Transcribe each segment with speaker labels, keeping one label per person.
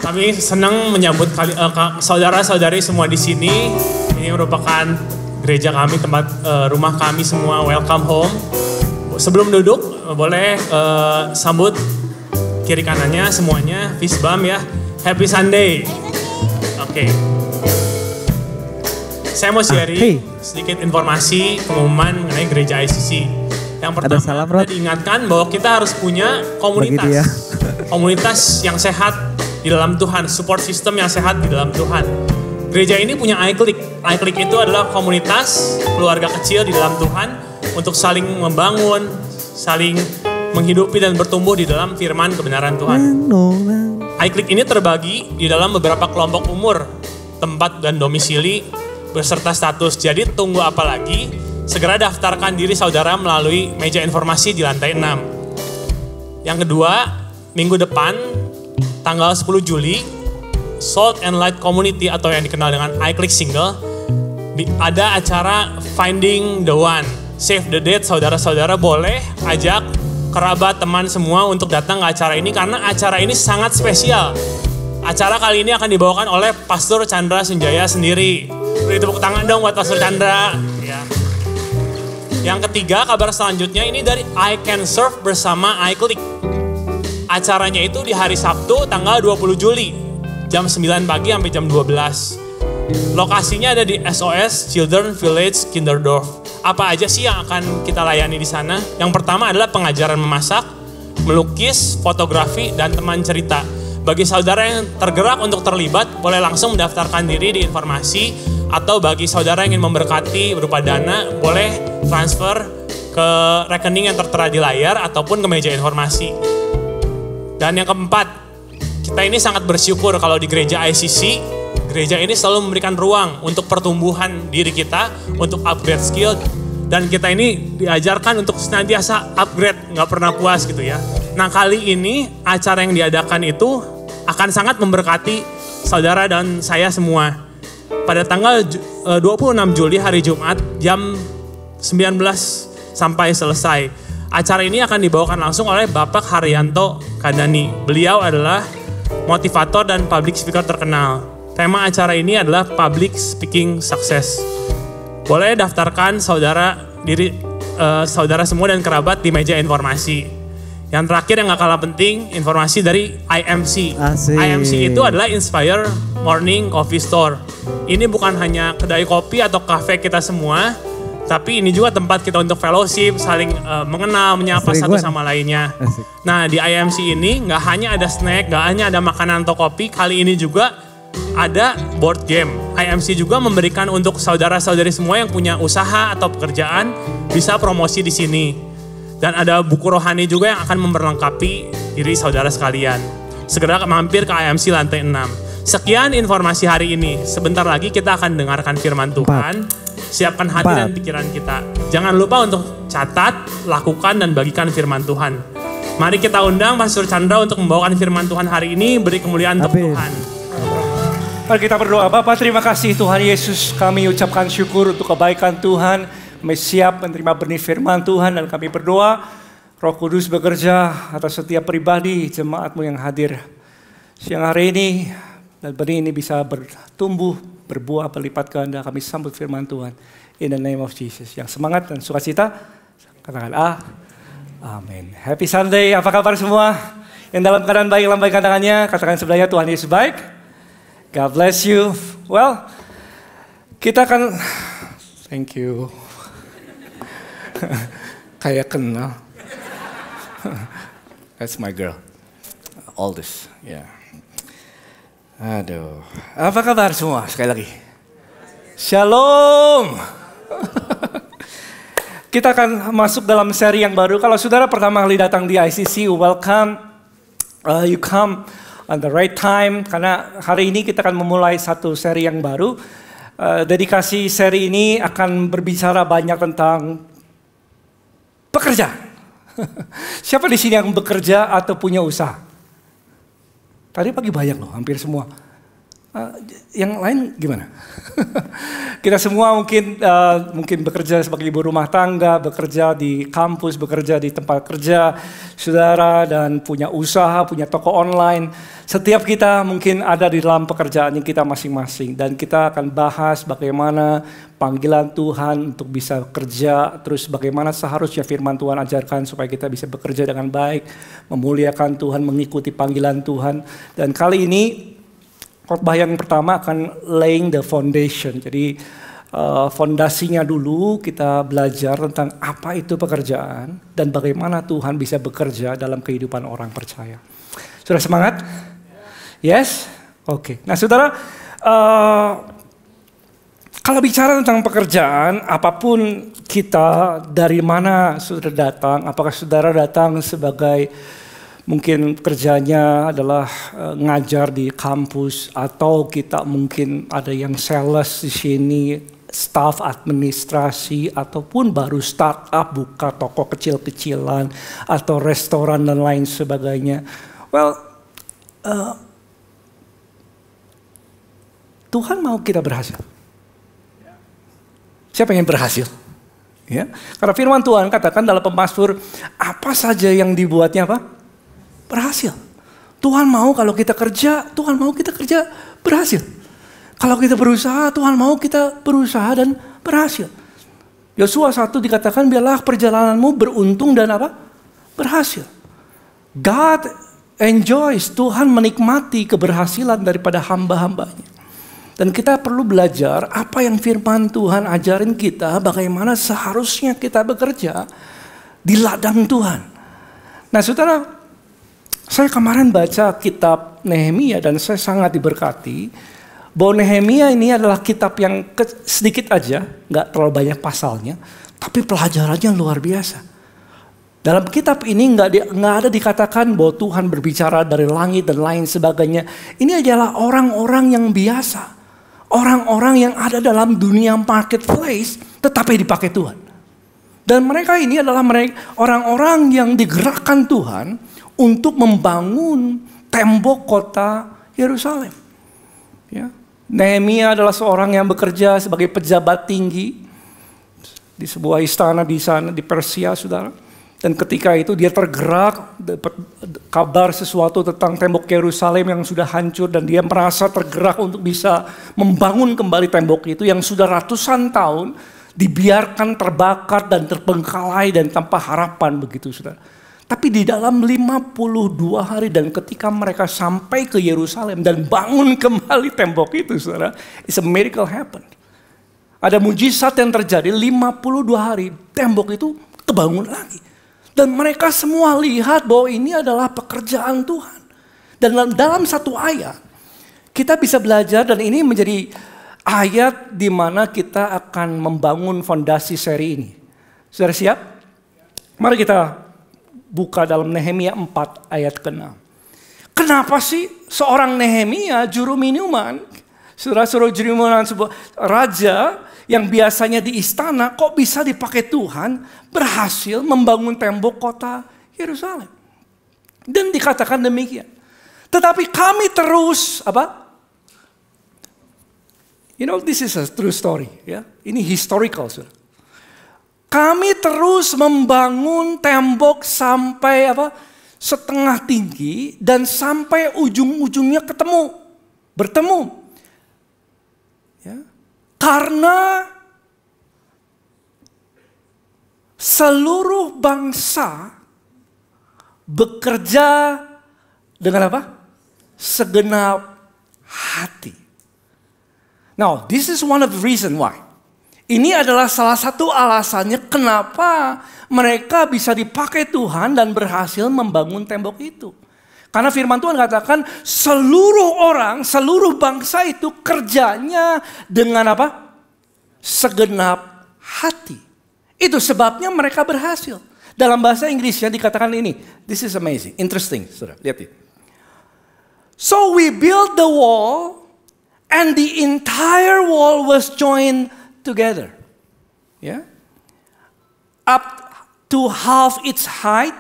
Speaker 1: Kami senang menyambut saudara-saudari semua di sini. Ini merupakan gereja kami, tempat rumah kami semua. Welcome home. Sebelum duduk, boleh sambut kiri kanannya semuanya. Fist bump ya. Happy Sunday. Oke. Saya mau sharing sedikit informasi pengumuman mengenai gereja ICC. Yang pertama, kita diingatkan bahwa kita harus punya komunitas. Komunitas yang sehat di dalam Tuhan, support system yang sehat di dalam Tuhan. Gereja ini punya iClick. iClick itu adalah komunitas keluarga kecil di dalam Tuhan untuk saling membangun, saling menghidupi dan bertumbuh di dalam firman kebenaran Tuhan. iClick ini terbagi di dalam beberapa kelompok umur, tempat dan domisili, beserta status. Jadi tunggu apa lagi? Segera daftarkan diri saudara melalui meja informasi di lantai 6. Yang kedua, minggu depan, tanggal 10 Juli, Salt and Light Community atau yang dikenal dengan iClick Single, ada acara Finding the One, Save the Date. Saudara-saudara boleh ajak kerabat, teman semua untuk datang ke acara ini karena acara ini sangat spesial. Acara kali ini akan dibawakan oleh Pastor Chandra Sunjaya sendiri. Beri tepuk tangan dong buat Pastor Chandra. Ya. Yang ketiga, kabar selanjutnya ini dari I Can Serve bersama iClick. Acaranya itu di hari Sabtu tanggal 20 Juli. Jam 9 pagi sampai jam 12. Lokasinya ada di SOS Children Village Kinderdorf. Apa aja sih yang akan kita layani di sana? Yang pertama adalah pengajaran memasak, melukis, fotografi, dan teman cerita. Bagi saudara yang tergerak untuk terlibat, boleh langsung mendaftarkan diri di informasi. Atau bagi saudara yang ingin memberkati berupa dana, boleh transfer ke rekening yang tertera di layar ataupun ke meja informasi. Dan yang keempat, kita ini sangat bersyukur kalau di gereja ICC, gereja ini selalu memberikan ruang untuk pertumbuhan diri kita, untuk upgrade skill. Dan kita ini diajarkan untuk senantiasa upgrade, nggak pernah puas gitu ya. Nah kali ini acara yang diadakan itu akan sangat memberkati saudara dan saya semua. Pada tanggal 26 Juli hari Jumat jam 19 sampai selesai. Acara ini akan dibawakan langsung oleh Bapak Haryanto Kadani. Beliau adalah motivator dan public speaker terkenal. Tema acara ini adalah Public Speaking Success. Boleh daftarkan saudara semua dan kerabat di meja informasi. Yang terakhir yang gak kalah penting, informasi dari IMC. Asik. IMC itu adalah Inspire Morning Coffee Store. Ini bukan hanya kedai kopi atau kafe kita semua, tapi ini juga tempat kita untuk fellowship, saling mengenal, menyapa satu sama lainnya. Asik. Nah di IMC ini gak hanya ada snack, gak hanya ada makanan atau kopi, kali ini juga ada board game. IMC juga memberikan untuk saudara-saudari semua yang punya usaha atau pekerjaan, bisa promosi di sini. Dan ada buku rohani juga yang akan memperlengkapi diri saudara sekalian. Segera mampir ke IMC lantai 6. Sekian informasi hari ini. Sebentar lagi kita akan dengarkan firman Tuhan. Siapkan hati dan pikiran kita. Jangan lupa untuk catat, lakukan, dan bagikan firman Tuhan. Mari kita undang Pastor Chandra untuk membawakan firman Tuhan hari ini. Beri kemuliaan untuk Tuhan.
Speaker 2: Mari kita berdoa. Bapak, terima kasih Tuhan Yesus. Kami ucapkan syukur untuk kebaikan Tuhan. Kami siap menerima benih firman Tuhan dan kami berdoa Roh Kudus bekerja atas setiap pribadi jemaat-Mu yang hadir siang hari ini. Dan benih ini bisa bertumbuh, berbuah, berlipat ganda. Kami sambut firman Tuhan. In the name of Jesus. Yang semangat dan sukacita, katakan amin. Happy Sunday, apa kabar semua? Yang dalam keadaan baik, lambaikan tangannya. Katakan sebelahnya Tuhan Yesus baik. God bless you. Well, kita akan, thank you. Kayak kenal. That's my girl. All this, yeah. Aduh, apa kabar semua? Sekali lagi. Shalom. Kita akan masuk dalam seri yang baru. Kalau saudara pertama kali datang di ICC, welcome. You come on the right time. Karena hari ini kita akan memulai satu seri yang baru. Dedikasi seri ini akan berbicara banyak tentang pekerjaan. Siapa di sini yang bekerja atau punya usaha? Tadi pagi banyak loh, hampir semua. Yang lain gimana? Kita semua mungkin bekerja sebagai ibu rumah tangga, bekerja di kampus, bekerja di tempat kerja saudara, dan punya usaha, punya toko online. Setiap kita mungkin ada di dalam pekerjaannya kita masing-masing. Dan kita akan bahas bagaimana panggilan Tuhan untuk bisa kerja, terus bagaimana seharusnya firman Tuhan ajarkan supaya kita bisa bekerja dengan baik, memuliakan Tuhan, mengikuti panggilan Tuhan. Dan kali ini khotbah yang pertama akan laying the foundation. Jadi fondasinya dulu kita belajar tentang apa itu pekerjaan dan bagaimana Tuhan bisa bekerja dalam kehidupan orang percaya. Sudah semangat? Yes? Oke. Nah saudara, kalau bicara tentang pekerjaan, apapun kita, dari mana saudara datang, apakah saudara datang sebagai mungkin kerjanya adalah ngajar di kampus, atau kita mungkin ada yang sales di sini, staf administrasi, ataupun baru startup buka toko kecil-kecilan atau restoran dan lain sebagainya. Well, Tuhan mau kita berhasil. Siapa yang berhasil? Ya, karena firman Tuhan katakan dalam Pemazmur, apa saja yang dibuatnya apa? Berhasil. Tuhan mau kalau kita kerja, Tuhan mau kita kerja berhasil. Kalau kita berusaha, Tuhan mau kita berusaha dan berhasil. Yosua 1 dikatakan, biarlah perjalananmu beruntung dan apa? Berhasil. God enjoys, Tuhan menikmati keberhasilan daripada hamba-hambanya. Dan kita perlu belajar apa yang firman Tuhan ajarin kita, bagaimana seharusnya kita bekerja di ladang Tuhan. Nah saudara, saya kemarin baca kitab Nehemia dan saya sangat diberkati bahwa Nehemia ini adalah kitab yang sedikit aja, nggak terlalu banyak pasalnya, tapi pelajarannya luar biasa. Dalam kitab ini nggak ada dikatakan bahwa Tuhan berbicara dari langit dan lain sebagainya. Ini adalah orang-orang yang biasa, orang-orang yang ada dalam dunia marketplace, tetapi dipakai Tuhan. Dan mereka ini adalah orang-orang yang digerakkan Tuhan untuk membangun tembok kota Yerusalem. Ya. Nehemia adalah seorang yang bekerja sebagai pejabat tinggi di sebuah istana di sana di Persia, saudara. Dan ketika itu dia tergerak, dapat kabar sesuatu tentang tembok Yerusalem yang sudah hancur, dan dia merasa tergerak untuk bisa membangun kembali tembok itu yang sudah ratusan tahun dibiarkan terbakar dan terbengkalai dan tanpa harapan begitu, saudara. Tapi di dalam 52 hari dan ketika mereka sampai ke Yerusalem dan bangun kembali tembok itu, saudara, it's a miracle happened. Ada mujizat yang terjadi, 52 hari tembok itu kebangun lagi. Dan mereka semua lihat bahwa ini adalah pekerjaan Tuhan. Dan dalam satu ayat, kita bisa belajar, dan ini menjadi ayat di mana kita akan membangun fondasi seri ini. Sudah siap? Mari kita buka dalam Nehemia 4 ayat ke-6. Kenapa sih seorang Nehemia juru minuman, juru minuman sebuah raja yang biasanya di istana, kok bisa dipakai Tuhan berhasil membangun tembok kota Yerusalem? Dan dikatakan demikian. Tetapi kami terus apa? You know, this is a true story, ya. Ini historical, saudara. Kami terus membangun tembok sampai apa? Setengah tinggi dan sampai ujung-ujungnya bertemu. Ya. Karena seluruh bangsa bekerja dengan apa? Segenap hati. Now, this is one of the reason why. Ini adalah salah satu alasannya kenapa mereka bisa dipakai Tuhan dan berhasil membangun tembok itu. Karena firman Tuhan katakan seluruh orang, seluruh bangsa itu kerjanya dengan apa? Segenap hati. Itu sebabnya mereka berhasil. Dalam bahasa Inggrisnya dikatakan ini. This is amazing, interesting. Saudara, lihat ini. So we built the wall and the entire wall was joined together, yeah, up to half its height,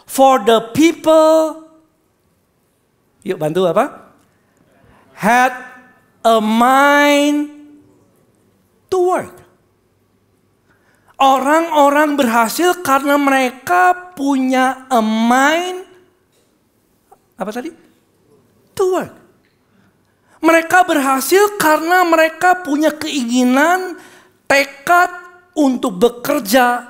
Speaker 2: for the people, yuk bantu apa? Had a mind to work. Orang-orang berhasil karena mereka punya a mind, apa tadi? To work. Mereka berhasil karena mereka punya keinginan, tekad untuk bekerja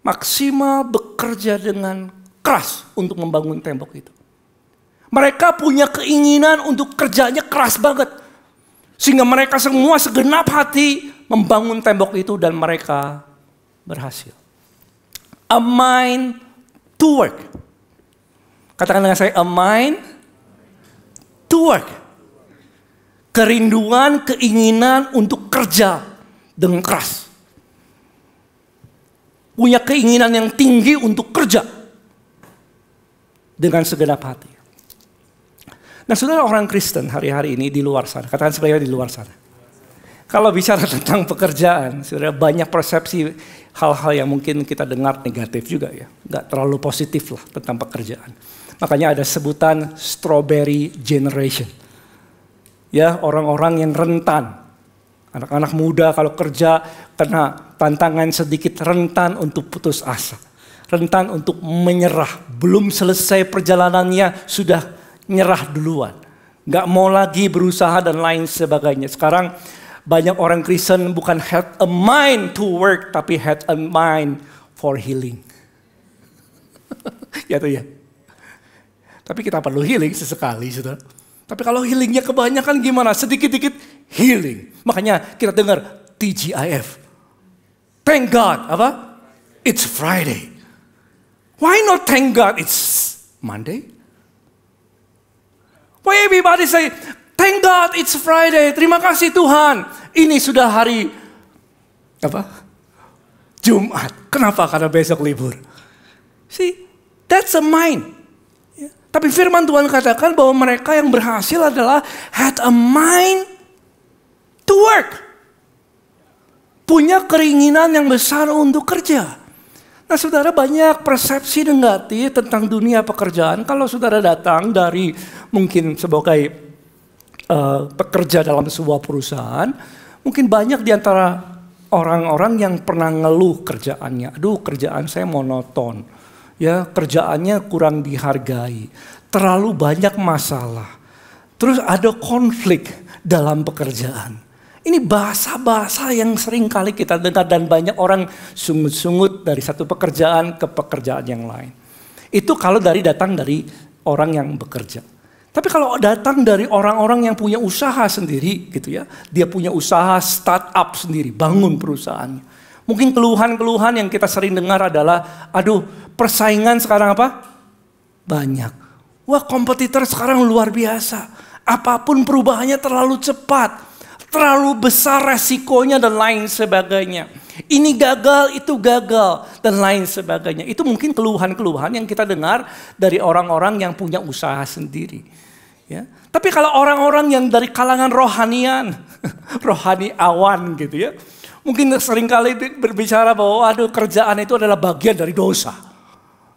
Speaker 2: maksimal, bekerja dengan keras untuk membangun tembok itu. Mereka punya keinginan untuk kerjanya keras banget. Sehingga mereka semua segenap hati membangun tembok itu dan mereka berhasil. A mind to work. Katakan dengan saya, a mind to work. Kerinduan, keinginan untuk kerja dengan keras. Punya keinginan yang tinggi untuk kerja dengan segenap hati. Nah, saudara, orang Kristen hari-hari ini di luar sana, katakan sebenarnya di luar sana. Kalau bicara tentang pekerjaan, saudara, banyak persepsi hal-hal yang mungkin kita dengar negatif juga ya. Nggak terlalu positif lah tentang pekerjaan. Makanya ada sebutan strawberry generation. Ya, orang-orang yang rentan. Anak-anak muda kalau kerja kena tantangan sedikit, rentan untuk putus asa. Rentan untuk menyerah. Belum selesai perjalanannya sudah nyerah duluan. Gak mau lagi berusaha dan lain sebagainya. Sekarang banyak orang Kristen bukan had a mind to work, tapi had a mind for healing. Ya tuh ya. Tapi kita perlu healing sesekali, saudara. Tapi kalau healingnya kebanyakan gimana? Sedikit-dikit healing. Makanya kita dengar TGIF. Thank God, apa? It's Friday. Why not thank God it's Monday? Why everybody say, thank God it's Friday. Terima kasih Tuhan. Ini sudah hari apa? Jumat. Kenapa? Karena besok libur. See, that's a mind. Tapi firman Tuhan katakan bahwa mereka yang berhasil adalah had a mind to work. Punya keinginan yang besar untuk kerja. Nah, saudara, banyak persepsi negatif tentang dunia pekerjaan. Kalau saudara datang dari mungkin sebagai pekerja dalam sebuah perusahaan, mungkin banyak di antara orang-orang yang pernah ngeluh kerjaannya. Aduh, kerjaan saya monoton. Ya, kerjaannya kurang dihargai, terlalu banyak masalah. Terus ada konflik dalam pekerjaan. Ini bahasa-bahasa yang sering kali kita dengar dan banyak orang sungut-sungut dari satu pekerjaan ke pekerjaan yang lain. Itu kalau datang dari orang yang bekerja. Tapi kalau datang dari orang-orang yang punya usaha sendiri gitu ya, dia punya usaha startup sendiri, bangun perusahaannya. Mungkin keluhan-keluhan yang kita sering dengar adalah, aduh, persaingan sekarang apa? Banyak. Wah, kompetitor sekarang luar biasa. Apapun perubahannya terlalu cepat. Terlalu besar resikonya dan lain sebagainya. Ini gagal, itu gagal dan lain sebagainya. Itu mungkin keluhan-keluhan yang kita dengar dari orang-orang yang punya usaha sendiri. Ya. Tapi kalau orang-orang yang dari kalangan rohanian, rohani awan gitu ya. Mungkin seringkali berbicara bahwa aduh, kerjaan itu adalah bagian dari dosa.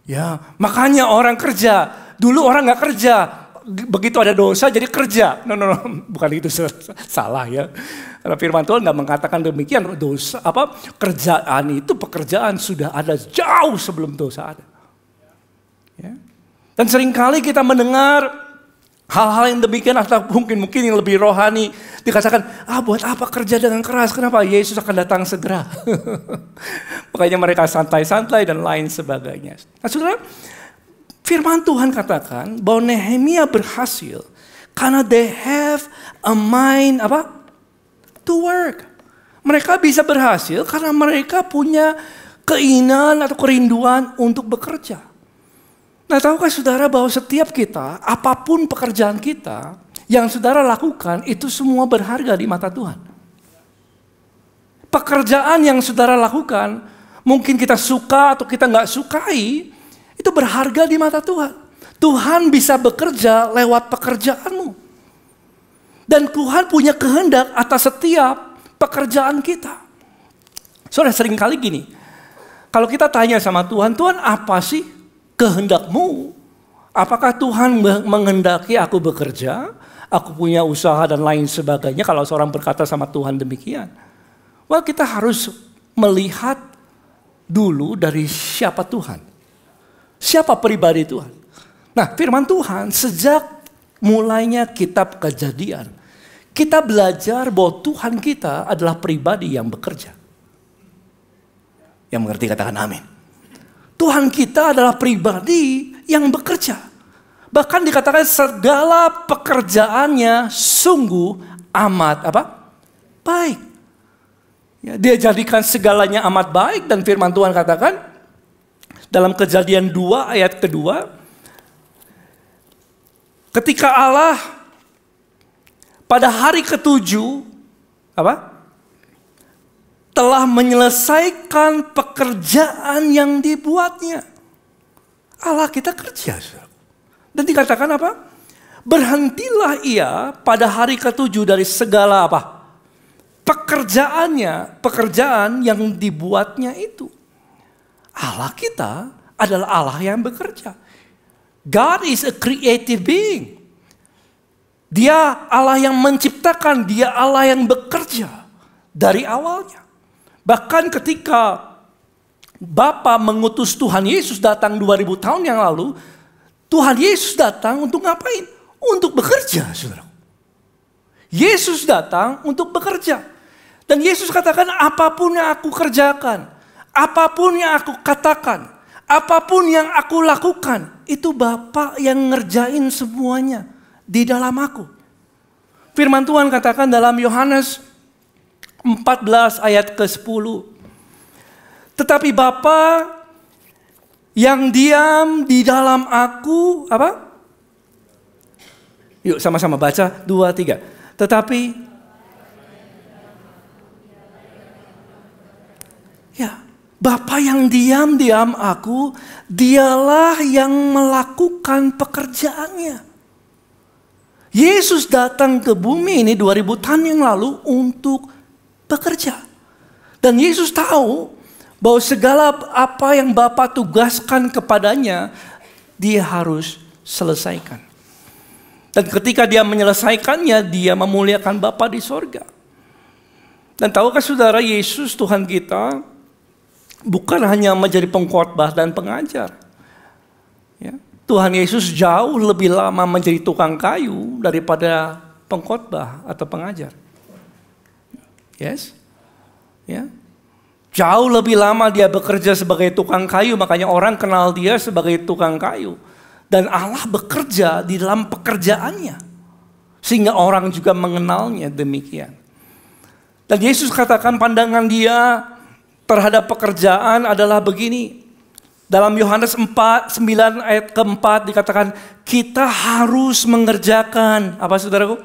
Speaker 2: Ya, makanya orang kerja. Dulu orang gak kerja. Begitu ada dosa jadi kerja. No, bukan itu, salah ya. Karena firman Tuhan gak mengatakan demikian. Dosa apa? Kerjaan itu, pekerjaan sudah ada jauh sebelum dosa ada. Ya. Dan seringkali kita mendengar hal-hal yang demikian atau mungkin yang lebih rohani. Dikatakan, buat apa kerja dengan keras? Kenapa? Yesus akan datang segera. Makanya mereka santai-santai dan lain sebagainya. Nah, saudara, firman Tuhan katakan bahwa Nehemia berhasil karena they have a mind apa? To work. Mereka bisa berhasil karena mereka punya keinginan atau kerinduan untuk bekerja. Nah, tahukah saudara bahwa setiap kita, apapun pekerjaan kita, yang saudara lakukan itu semua berharga di mata Tuhan. Pekerjaan yang saudara lakukan, mungkin kita suka atau kita nggak sukai, itu berharga di mata Tuhan. Tuhan bisa bekerja lewat pekerjaanmu. Dan Tuhan punya kehendak atas setiap pekerjaan kita. Saudara, sering kali gini, kalau kita tanya sama Tuhan, Tuhan apa sih kehendakmu Apakah Tuhan menghendaki aku bekerja, aku punya usaha dan lain sebagainya kalau seorang berkata sama Tuhan demikian? Well, kita harus melihat dulu dari siapa Tuhan. Siapa pribadi Tuhan. Nah, firman Tuhan sejak mulainya kitab Kejadian, kita belajar bahwa Tuhan kita adalah pribadi yang bekerja. Yang mengerti katakan amin. Tuhan kita adalah pribadi yang bekerja. Bahkan dikatakan segala pekerjaannya sungguh amat baik. Ya, dia jadikan segalanya amat baik dan firman Tuhan katakan dalam Kejadian 2 ayat kedua, ketika Allah pada hari ketujuh telah menyelesaikan pekerjaan yang dibuatnya. Allah kita kerja. Dan dikatakan berhentilah ia pada hari ketujuh dari segala pekerjaan yang dibuatnya itu. Allah kita adalah Allah yang bekerja. God is a creative being. Dia Allah yang menciptakan, dia Allah yang bekerja dari awalnya. Bahkan ketika Bapa mengutus Tuhan Yesus datang 2000 tahun yang lalu, Tuhan Yesus datang untuk ngapain? Untuk bekerja, saudara. Yesus datang untuk bekerja. Dan Yesus katakan, apapun yang aku kerjakan, apapun yang aku katakan, apapun yang aku lakukan, itu Bapa yang ngerjain semuanya di dalam aku. Firman Tuhan katakan dalam Yohanes 14 ayat ke-10. Tetapi Bapa yang diam di dalam aku, Yuk sama-sama baca, 2, 3. Tetapi, Bapa yang diam di dalam aku, dialah yang melakukan pekerjaannya. Yesus datang ke bumi ini 2000 tahun yang lalu untuk bekerja. Dan Yesus tahu bahwa segala apa yang Bapa tugaskan kepadanya, dia harus selesaikan. Dan ketika dia menyelesaikannya, dia memuliakan Bapa di sorga. Dan tahukah saudara, Yesus Tuhan kita bukan hanya menjadi pengkhotbah dan pengajar. Ya, Tuhan Yesus jauh lebih lama menjadi tukang kayu daripada pengkhotbah atau pengajar. Yes? Ya. Jauh lebih lama dia bekerja sebagai tukang kayu, makanya orang kenal dia sebagai tukang kayu. Dan Allah bekerja di dalam pekerjaannya, sehingga orang juga mengenalnya demikian. Dan Yesus katakan pandangan dia terhadap pekerjaan adalah begini. Dalam Yohanes 9 ayat ke-4 dikatakan, kita harus mengerjakan, saudaraku?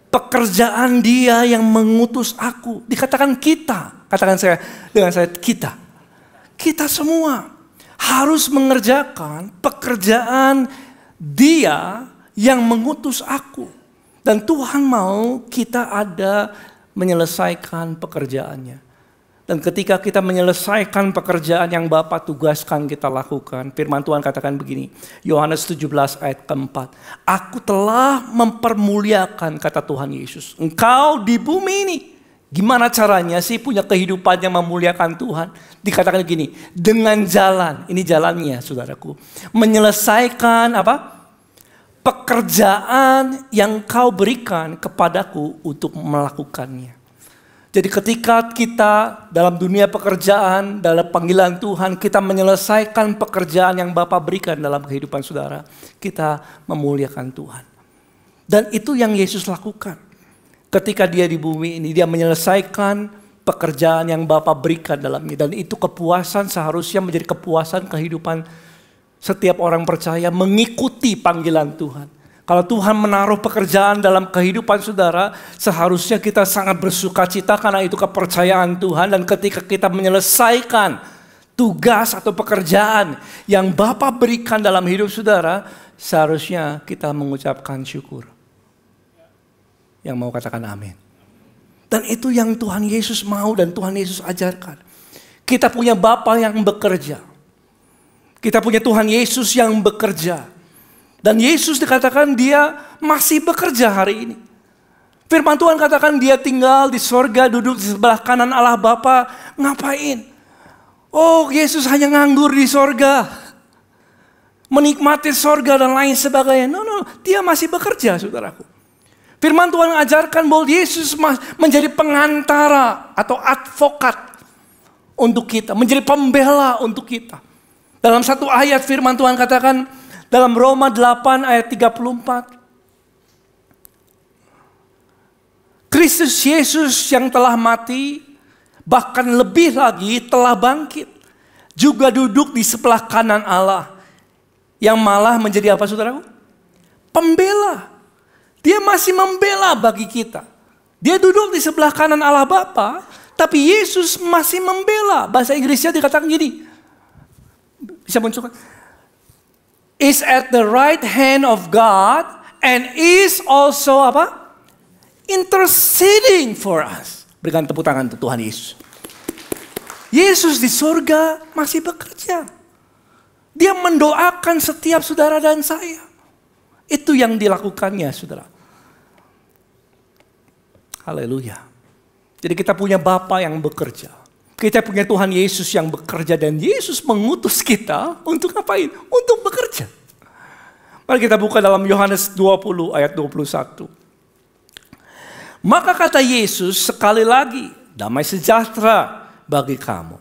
Speaker 2: Pekerjaan dia yang mengutus aku. Dikatakan kita, katakan dengan saya, kita. Kita semua harus mengerjakan pekerjaan dia yang mengutus aku. Dan Tuhan mau kita ada menyelesaikan pekerjaannya. Dan ketika kita menyelesaikan pekerjaan yang Bapa tugaskan kita lakukan, firman Tuhan katakan begini, Yohanes 17 ayat ke-4. Aku telah mempermuliakan, kata Tuhan Yesus, engkau di bumi ini. Gimana caranya sih punya kehidupan yang memuliakan Tuhan? Dikatakan gini, dengan jalan, ini jalannya saudaraku, menyelesaikan pekerjaan yang kau berikan kepadaku untuk melakukannya. Jadi ketika kita dalam dunia pekerjaan, dalam panggilan Tuhan, kita menyelesaikan pekerjaan yang Bapa berikan dalam kehidupan saudara, kita memuliakan Tuhan. Dan itu yang Yesus lakukan. Ketika dia di bumi ini, dia menyelesaikan pekerjaan yang Bapa berikan dalamnya. Dan itu kepuasan seharusnya menjadi kepuasan kehidupan setiap orang percaya mengikuti panggilan Tuhan. Kalau Tuhan menaruh pekerjaan dalam kehidupan saudara, seharusnya kita sangat bersuka cita karena itu kepercayaan Tuhan. Dan ketika kita menyelesaikan tugas atau pekerjaan yang Bapa berikan dalam hidup saudara, seharusnya kita mengucapkan syukur. Yang mau katakan amin. Dan itu yang Tuhan Yesus mau dan Tuhan Yesus ajarkan. Kita punya Bapa yang bekerja. Kita punya Tuhan Yesus yang bekerja. Dan Yesus dikatakan dia masih bekerja hari ini. Firman Tuhan katakan dia tinggal di sorga, duduk di sebelah kanan Allah Bapa. Ngapain? Oh, Yesus hanya nganggur di sorga. Menikmati sorga dan lain sebagainya. No, dia masih bekerja, saudaraku. Firman Tuhan mengajarkan bahwa Yesus menjadi pengantara atau advokat untuk kita. Menjadi pembela untuk kita. Dalam satu ayat firman Tuhan katakan dalam Roma 8 ayat 34. Kristus Yesus yang telah mati, bahkan lebih lagi telah bangkit. Juga duduk di sebelah kanan Allah. Yang malah menjadi apa, saudaraku? Pembela. Dia masih membela bagi kita. Dia duduk di sebelah kanan Allah Bapa, tapi Yesus masih membela. Bahasa Inggrisnya dikatakan gini. Bisa munculkan. Is at the right hand of God and is also apa? Interceding for us. Berikan tepuk tangan untuk Tuhan Yesus. Yesus di surga masih bekerja. Dia mendoakan setiap saudara dan saya. Itu yang dilakukannya, saudara. Haleluya. Jadi kita punya Bapa yang bekerja. Kita punya Tuhan Yesus yang bekerja. Dan Yesus mengutus kita untuk ngapain? Untuk bekerja. Mari kita buka dalam Yohanes 20 ayat 21. Maka kata Yesus sekali lagi, damai sejahtera bagi kamu.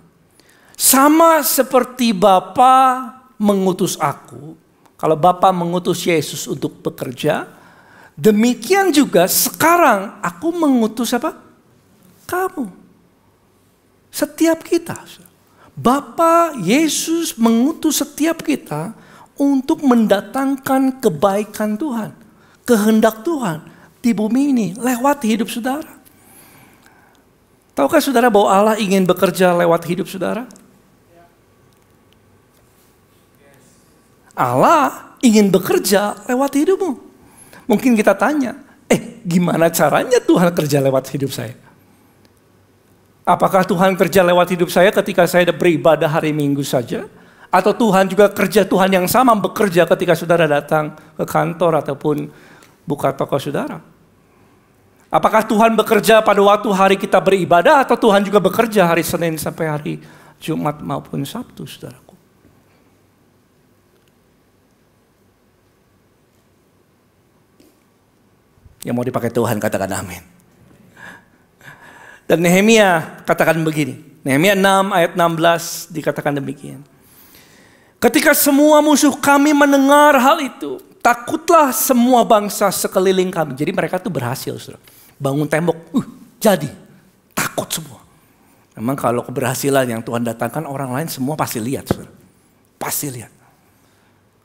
Speaker 2: Sama seperti Bapa mengutus aku. Kalau Bapa mengutus Yesus untuk bekerja, demikian juga sekarang aku mengutus apa? Kamu. Setiap kita. Bapa Yesus mengutus setiap kita untuk mendatangkan kebaikan Tuhan. Kehendak Tuhan di bumi ini lewat hidup saudara. Tahukah saudara bahwa Allah ingin bekerja lewat hidup saudara? Allah ingin bekerja lewat hidupmu. Mungkin kita tanya, gimana caranya Tuhan kerja lewat hidup saya? Apakah Tuhan kerja lewat hidup saya ketika saya beribadah hari Minggu saja? Atau Tuhan juga kerja Tuhan yang sama bekerja ketika saudara datang ke kantor ataupun buka toko saudara? Apakah Tuhan bekerja pada waktu hari kita beribadah atau Tuhan juga bekerja hari Senin sampai hari Jumat maupun Sabtu, saudaraku? Yang mau dipakai Tuhan katakan amin. Dan Nehemia katakan begini. Nehemia 6 ayat 16 dikatakan demikian. Ketika semua musuh kami mendengar hal itu, takutlah semua bangsa sekeliling kami. Jadi mereka tuh berhasil, saudara. Bangun tembok, jadi. Takut semua. Memang kalau keberhasilan yang Tuhan datangkan, orang lain semua pasti lihat, saudara. Pasti lihat.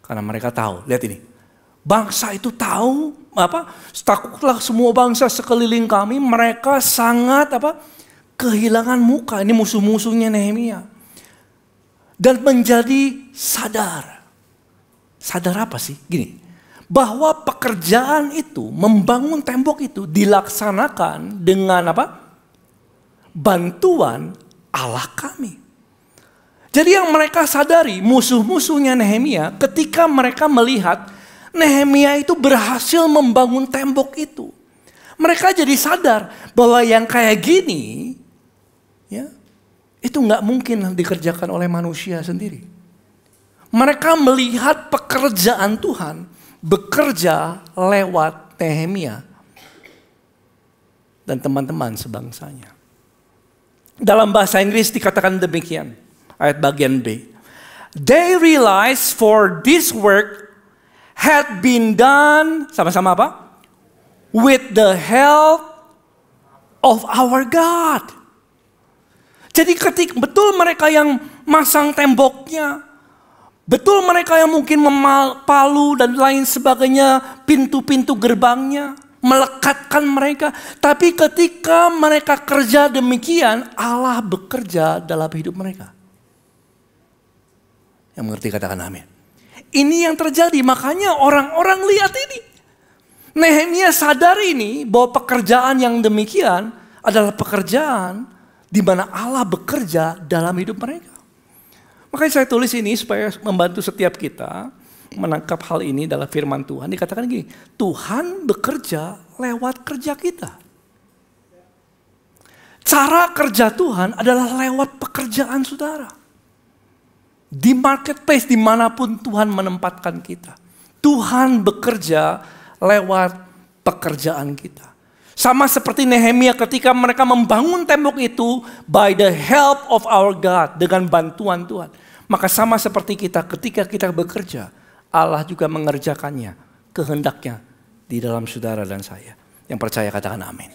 Speaker 2: Karena mereka tahu, lihat ini. Bangsa itu tahu, takutlah semua bangsa sekeliling kami, mereka sangat kehilangan muka. Ini musuh-musuhnya Nehemia. Dan menjadi sadar. Sadar apa sih? Gini. Bahwa pekerjaan itu, membangun tembok itu dilaksanakan dengan bantuan Allah kami. Jadi yang mereka sadari, musuh-musuhnya Nehemia, ketika mereka melihat Nehemia itu berhasil membangun tembok itu. Mereka jadi sadar bahwa yang kayak gini, ya, itu nggak mungkin dikerjakan oleh manusia sendiri. Mereka melihat pekerjaan Tuhan bekerja lewat Nehemia dan teman-teman sebangsanya. Dalam bahasa Inggris dikatakan demikian, ayat bagian B. They realized for this work had been done, sama-sama apa? With the help of our God. Jadi betul mereka yang masang temboknya, betul mereka yang mungkin palu dan lain sebagainya, pintu-pintu gerbangnya, melekatkan mereka. Tapi ketika mereka kerja demikian, Allah bekerja dalam hidup mereka. Yang mengerti katakan amin. Ini yang terjadi, makanya orang-orang lihat ini. Nehemia sadar ini bahwa pekerjaan yang demikian adalah pekerjaan di mana Allah bekerja dalam hidup mereka. Makanya saya tulis ini supaya membantu setiap kita menangkap hal ini dalam firman Tuhan. Dikatakan gini, Tuhan bekerja lewat kerja kita. Cara kerja Tuhan adalah lewat pekerjaan saudara. Di marketplace dimanapun Tuhan menempatkan kita. Tuhan bekerja lewat pekerjaan kita. Sama seperti Nehemia ketika mereka membangun tembok itu by the help of our God, dengan bantuan Tuhan. Maka sama seperti kita ketika kita bekerja, Allah juga mengerjakannya, kehendaknya di dalam saudara dan saya. Yang percaya katakan amin.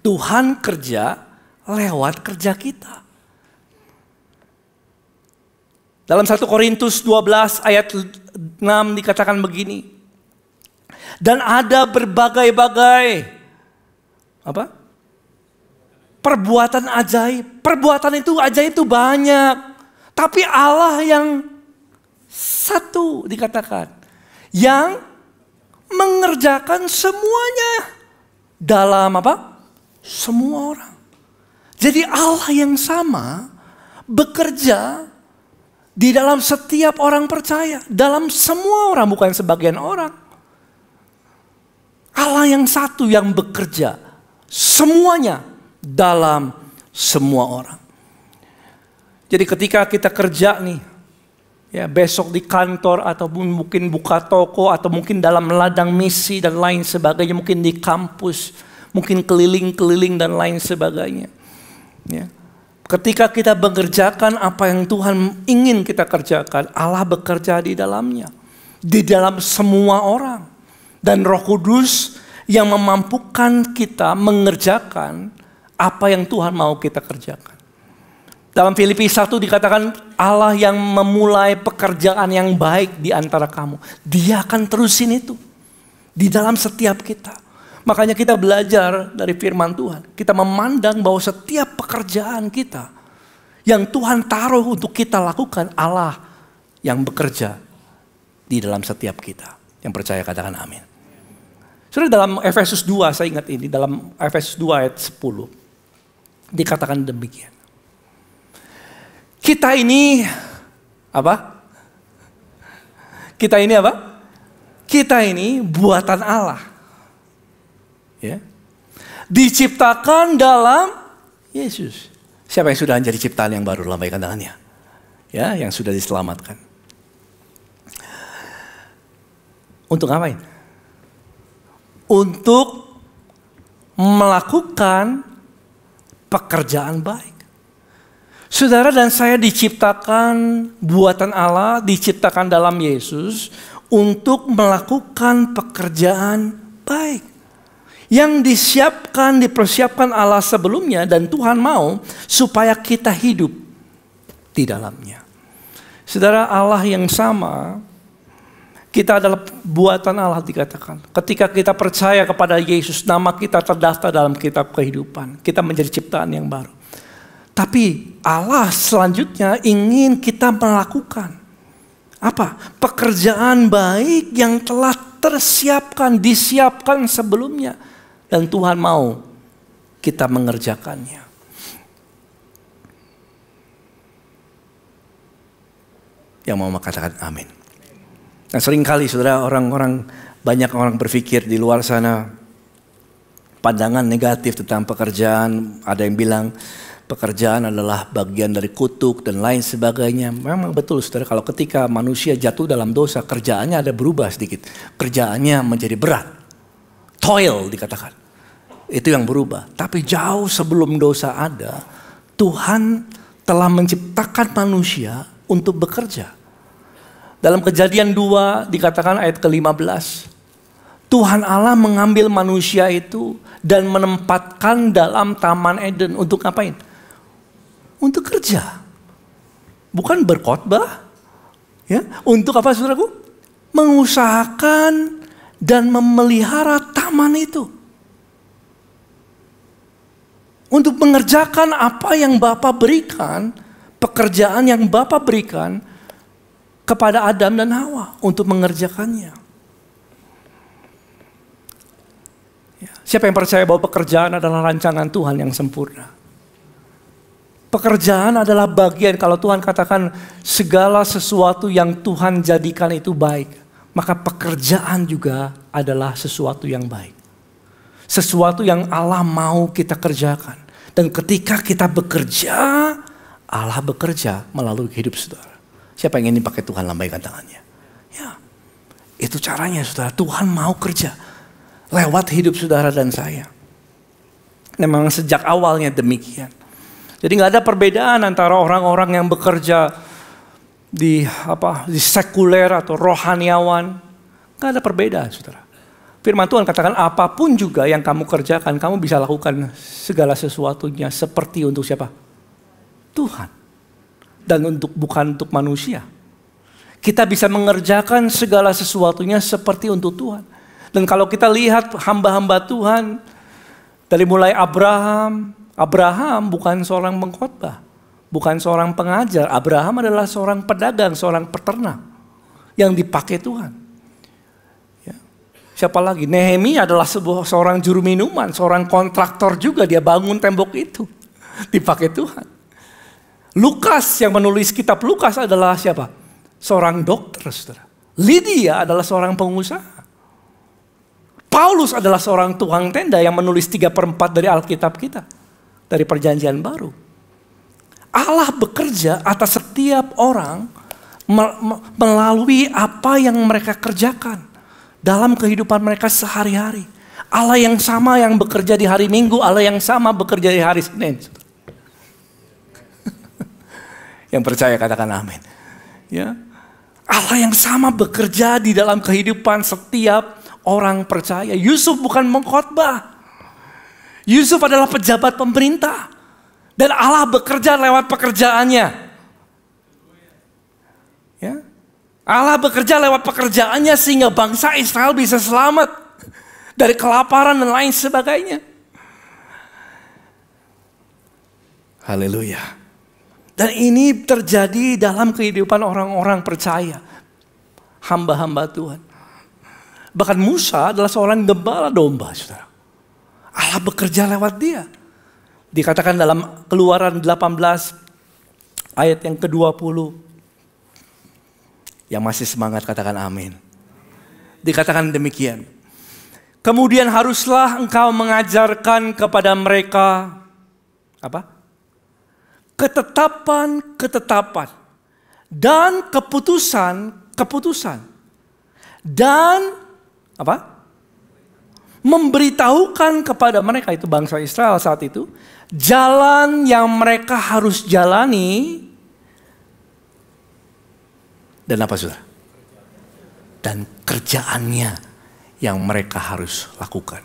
Speaker 2: Tuhan kerja lewat kerja kita. Dalam 1 Korintus 12 ayat 6 dikatakan begini. Dan ada berbagai-bagai perbuatan ajaib. Perbuatan itu ajaib itu banyak. Tapi Allah yang satu dikatakan. Yang mengerjakan semuanya. Dalam semua orang. Jadi Allah yang sama bekerja di dalam setiap orang percaya. Dalam semua orang, bukan sebagian orang. Allah yang satu yang bekerja semuanya dalam semua orang. Jadi ketika kita kerja nih, ya besok di kantor ataupun mungkin buka toko atau mungkin dalam ladang misi dan lain sebagainya, mungkin di kampus, mungkin keliling-keliling dan lain sebagainya. Ya. Ketika kita mengerjakan apa yang Tuhan ingin kita kerjakan, Allah bekerja di dalamnya. Di dalam semua orang. Dan Roh Kudus yang memampukan kita mengerjakan apa yang Tuhan mau kita kerjakan. Dalam Filipi 1 dikatakan Allah yang memulai pekerjaan yang baik di antara kamu. Dia akan terusin itu. Di dalam setiap kita. Makanya kita belajar dari firman Tuhan. Kita memandang bahwa setiap pekerjaan kita yang Tuhan taruh untuk kita lakukan, Allah yang bekerja di dalam setiap kita. Yang percaya katakan amin. Saudara, dalam Efesus 2, saya ingat ini, dalam Efesus 2 ayat 10. Dikatakan demikian. Kita ini Kita ini buatan Allah. Ya. Diciptakan dalam Yesus. Siapa yang sudah menjadi ciptaan yang baru? Lambaikan tangannya. Ya, yang sudah diselamatkan. Untuk ngapain? Untuk melakukan pekerjaan baik. Saudara dan saya diciptakan buatan Allah, diciptakan dalam Yesus untuk melakukan pekerjaan baik. Yang dipersiapkan Allah sebelumnya dan Tuhan mau supaya kita hidup di dalamnya. Saudara, Allah yang sama, kita adalah buatan Allah dikatakan. Ketika kita percaya kepada Yesus, nama kita terdaftar dalam kitab kehidupan. Kita menjadi ciptaan yang baru. Tapi Allah selanjutnya ingin kita melakukan pekerjaan baik yang telah disiapkan sebelumnya. Dan Tuhan mau kita mengerjakannya. Yang mau katakan amin. Nah, seringkali saudara, banyak orang berpikir di luar sana pandangan negatif tentang pekerjaan. Ada yang bilang pekerjaan adalah bagian dari kutuk dan lain sebagainya. Memang betul saudara, kalau ketika manusia jatuh dalam dosa, kerjaannya ada berubah sedikit. Kerjaannya menjadi berat. Toil dikatakan. Itu yang berubah. Tapi jauh sebelum dosa ada, Tuhan telah menciptakan manusia untuk bekerja. Dalam Kejadian 2 dikatakan ayat ke-15. Tuhan Allah mengambil manusia itu dan menempatkan dalam Taman Eden. Untuk ngapain? Untuk kerja. Bukan berkhotbah. Ya, untuk apa saudaraku? Mengusahakan dan memelihara taman itu. Untuk mengerjakan apa yang Bapa berikan, pekerjaan yang Bapa berikan kepada Adam dan Hawa untuk mengerjakannya. Siapa yang percaya bahwa pekerjaan adalah rancangan Tuhan yang sempurna? Pekerjaan adalah bagian, kalau Tuhan katakan segala sesuatu yang Tuhan jadikan itu baik, maka pekerjaan juga adalah sesuatu yang baik. Sesuatu yang Allah mau kita kerjakan. Dan ketika kita bekerja, Allah bekerja melalui hidup saudara. Siapa yang ingin dipakai Tuhan, lambaikan tangannya. Ya, itu caranya saudara. Tuhan mau kerja lewat hidup saudara dan saya. Memang sejak awalnya demikian. Jadi nggak ada perbedaan antara orang-orang yang bekerja di sekuler atau rohaniawan. Nggak ada perbedaan, saudara. Firman Tuhan katakan apapun juga yang kamu kerjakan, kamu bisa lakukan segala sesuatunya seperti untuk siapa? Tuhan. Dan bukan untuk manusia. Kita bisa mengerjakan segala sesuatunya seperti untuk Tuhan. Dan kalau kita lihat hamba-hamba Tuhan, dari mulai Abraham bukan seorang pengkhotbah, bukan seorang pengajar. Abraham adalah seorang pedagang, seorang peternak yang dipakai Tuhan. Ya. Siapa lagi? Nehemia adalah seorang juru minuman, seorang kontraktor juga. Dia bangun tembok itu, dipakai Tuhan. Lukas yang menulis kitab Lukas adalah siapa? Seorang dokter, saudara. Lydia adalah seorang pengusaha. Paulus adalah seorang tukang tenda yang menulis 3/4 dari Alkitab kita. Dari perjanjian baru. Allah bekerja atas setiap orang melalui apa yang mereka kerjakan dalam kehidupan mereka sehari-hari. Allah yang sama yang bekerja di hari Minggu, Allah yang sama bekerja di hari Senin. Yang percaya katakan amin. Ya. Allah yang sama bekerja di dalam kehidupan setiap orang percaya. Yusuf bukan mengkhotbah. Yusuf adalah pejabat pemerintah. Dan Allah bekerja lewat pekerjaannya. Ya. Allah bekerja lewat pekerjaannya sehingga bangsa Israel bisa selamat dari kelaparan dan lain sebagainya. Haleluya. Dan ini terjadi dalam kehidupan orang-orang percaya. Hamba-hamba Tuhan. Bahkan Musa adalah seorang gembala domba, saudara. Allah bekerja lewat dia. Dikatakan dalam Keluaran 18 ayat yang ke-20. Yang masih semangat katakan amin. Dikatakan demikian. Kemudian haruslah engkau mengajarkan kepada mereka apa? Ketetapan dan keputusan dan apa? Memberitahukan kepada mereka, itu bangsa Israel saat itu, jalan yang mereka harus jalani. Dan apa saudara? Dan kerjaannya yang mereka harus lakukan.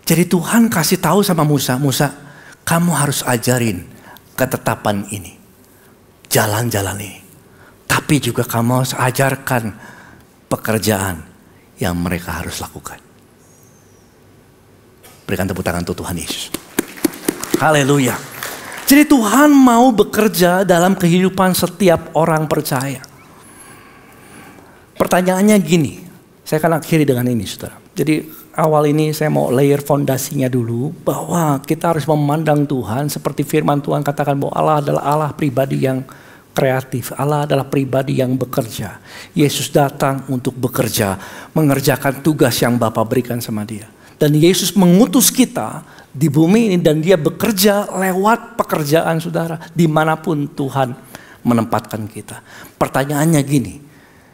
Speaker 2: Jadi Tuhan kasih tahu sama Musa, Musa, kamu harus ajarin ketetapan ini, jalan-jalan ini. Tapi juga kamu harus ajarkan pekerjaan yang mereka harus lakukan. Berikan tepuk tangan untuk Tuhan Yesus. Haleluya. Jadi Tuhan mau bekerja dalam kehidupan setiap orang percaya. Pertanyaannya gini, saya akan akhiri dengan ini, saudara. Jadi awal ini saya mau layer fondasinya dulu, bahwa kita harus memandang Tuhan seperti firman Tuhan katakan bahwa Allah adalah Allah pribadi yang kreatif. Allah adalah pribadi yang bekerja. Yesus datang untuk bekerja, mengerjakan tugas yang Bapa berikan sama dia. Dan Yesus mengutus kita di bumi ini dan dia bekerja lewat pekerjaan saudara. Dimanapun Tuhan menempatkan kita. Pertanyaannya gini,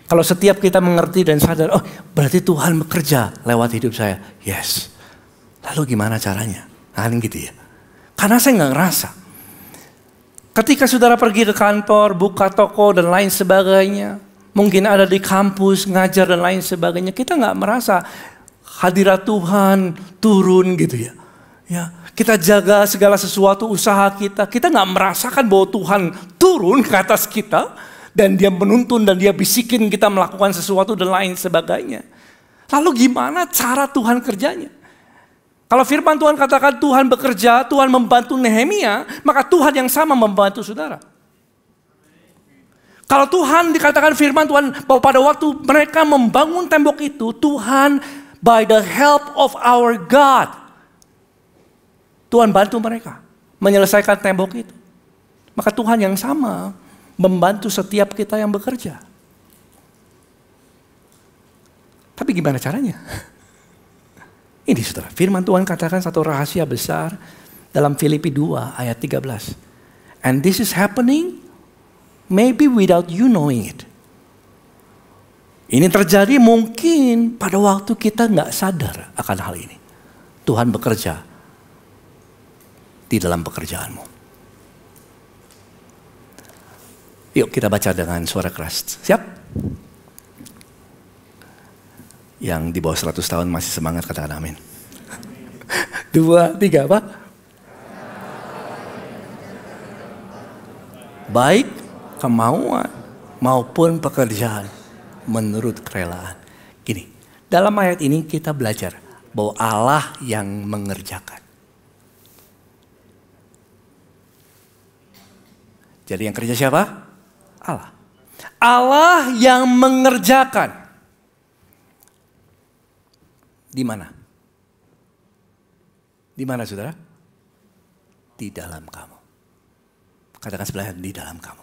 Speaker 2: kalau setiap kita mengerti dan sadar, oh berarti Tuhan bekerja lewat hidup saya. Yes. Lalu gimana caranya? Nah gitu ya. Karena saya gak ngerasa. Ketika saudara pergi ke kantor, buka toko dan lain sebagainya. Mungkin ada di kampus, ngajar dan lain sebagainya. Kita gak merasa hadirat Tuhan turun gitu ya. Ya, kita jaga segala sesuatu usaha kita. Kita gak merasakan bahwa Tuhan turun ke atas kita. Dan dia menuntun dan dia bisikin kita melakukan sesuatu dan lain sebagainya. Lalu gimana cara Tuhan kerjanya? Kalau firman Tuhan katakan Tuhan bekerja, Tuhan membantu Nehemia, maka Tuhan yang sama membantu saudara. Kalau Tuhan dikatakan firman Tuhan bahwa pada waktu mereka membangun tembok itu, Tuhan by the help of our God, Tuhan bantu mereka. menyelesaikan tembok itu. Maka Tuhan yang sama membantu setiap kita yang bekerja. Tapi gimana caranya? Ini saudara, firman Tuhan katakan satu rahasia besar dalam Filipi 2 ayat 13. And this is happening maybe without you knowing it. Ini terjadi mungkin pada waktu kita nggak sadar akan hal ini. Tuhan bekerja di dalam pekerjaanmu. Yuk kita baca dengan suara keras. Siap? Yang di bawah 100 tahun masih semangat katakan amin. 2, 3 apa? Baik kemauan maupun pekerjaan menurut kerelaan. Gini, dalam ayat ini kita belajar bahwa Allah yang mengerjakan. Jadi yang kerja siapa? Allah. Allah yang mengerjakan. Di mana? Di mana saudara? Di dalam kamu. Katakan sebelahnya, di dalam kamu.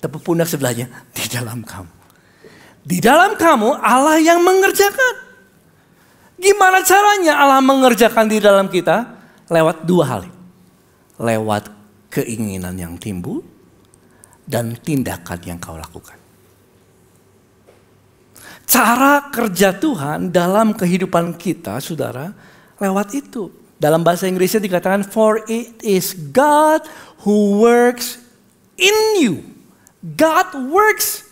Speaker 2: Tepuk pundak sebelahnya, di dalam kamu. Di dalam kamu Allah yang mengerjakan. Gimana caranya Allah mengerjakan di dalam kita? Lewat dua hal. Lewat keinginan yang timbul dan tindakan yang kau lakukan. Cara kerja Tuhan dalam kehidupan kita, saudara, lewat itu. Dalam bahasa Inggrisnya dikatakan, for it is God who works in you. God works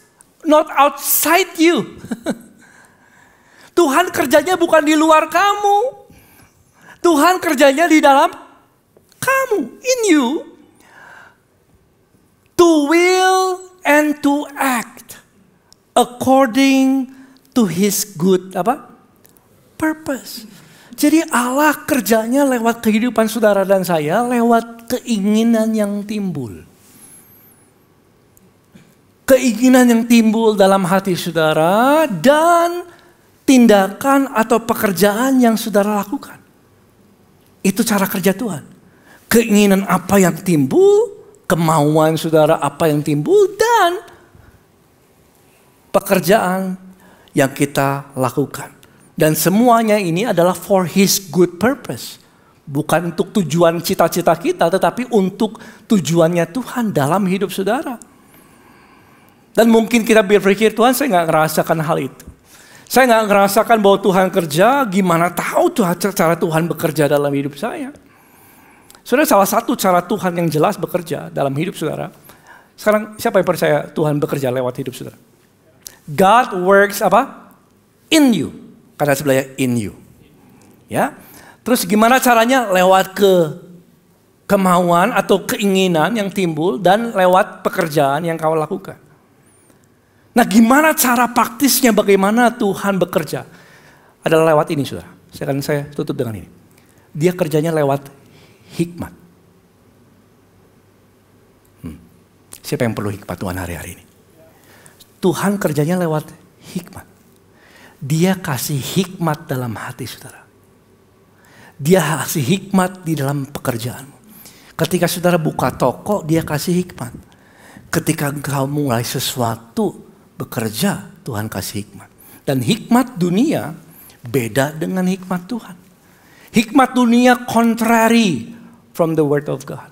Speaker 2: not outside you. Tuhan kerjanya bukan di luar kamu. Tuhan kerjanya di dalam kamu, in you. To will and to act according to His good purpose. Jadi Allah kerjanya lewat kehidupan saudara dan saya, lewat keinginan yang timbul. Keinginan yang timbul dalam hati saudara dan tindakan atau pekerjaan yang saudara lakukan. Itu cara kerja Tuhan. Keinginan apa yang timbul, kemauan saudara apa yang timbul, dan pekerjaan yang kita lakukan. Dan semuanya ini adalah for His good purpose. Bukan untuk tujuan cita-cita kita, tetapi untuk tujuannya Tuhan dalam hidup saudara. Dan mungkin kita berpikir, Tuhan saya gak ngerasakan hal itu. Saya gak ngerasakan bahwa Tuhan kerja, gimana tahu cara Tuhan bekerja dalam hidup saya. Saudara, salah satu cara Tuhan yang jelas bekerja dalam hidup saudara. Sekarang siapa yang percaya Tuhan bekerja lewat hidup saudara? God works in you. Kata sebelahnya in you. Ya. Terus gimana caranya? Lewat kemauan atau keinginan yang timbul dan lewat pekerjaan yang kau lakukan. Nah, gimana cara praktisnya, bagaimana Tuhan bekerja? Adalah lewat ini, saudara. Saya tutup dengan ini. Dia kerjanya lewat hikmat. Siapa yang perlu hikmat Tuhan hari-hari ini? Tuhan kerjanya lewat hikmat. Dia kasih hikmat dalam hati saudara. Dia kasih hikmat di dalam pekerjaanmu. Ketika saudara buka toko, dia kasih hikmat. Ketika engkau mulai sesuatu bekerja, Tuhan kasih hikmat. Dan hikmat dunia beda dengan hikmat Tuhan. Hikmat dunia contrary from the word of God.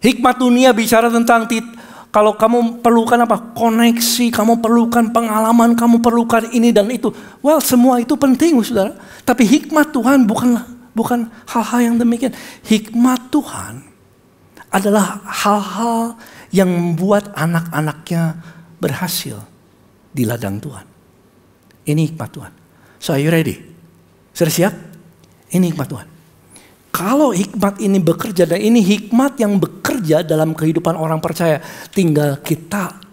Speaker 2: Hikmat dunia bicara tentang kalau kamu perlukan koneksi, kamu perlukan pengalaman, kamu perlukan ini dan itu. Well, semua itu penting, saudara. Tapi hikmat Tuhan bukan hal-hal yang demikian. Hikmat Tuhan adalah hal-hal yang membuat anak-anaknya berhasil di ladang Tuhan. Ini hikmat Tuhan. So are you ready? Sudah siap? Ini hikmat Tuhan. Kalau hikmat ini bekerja, dan ini hikmat yang bekerja dalam kehidupan orang percaya, tinggal kita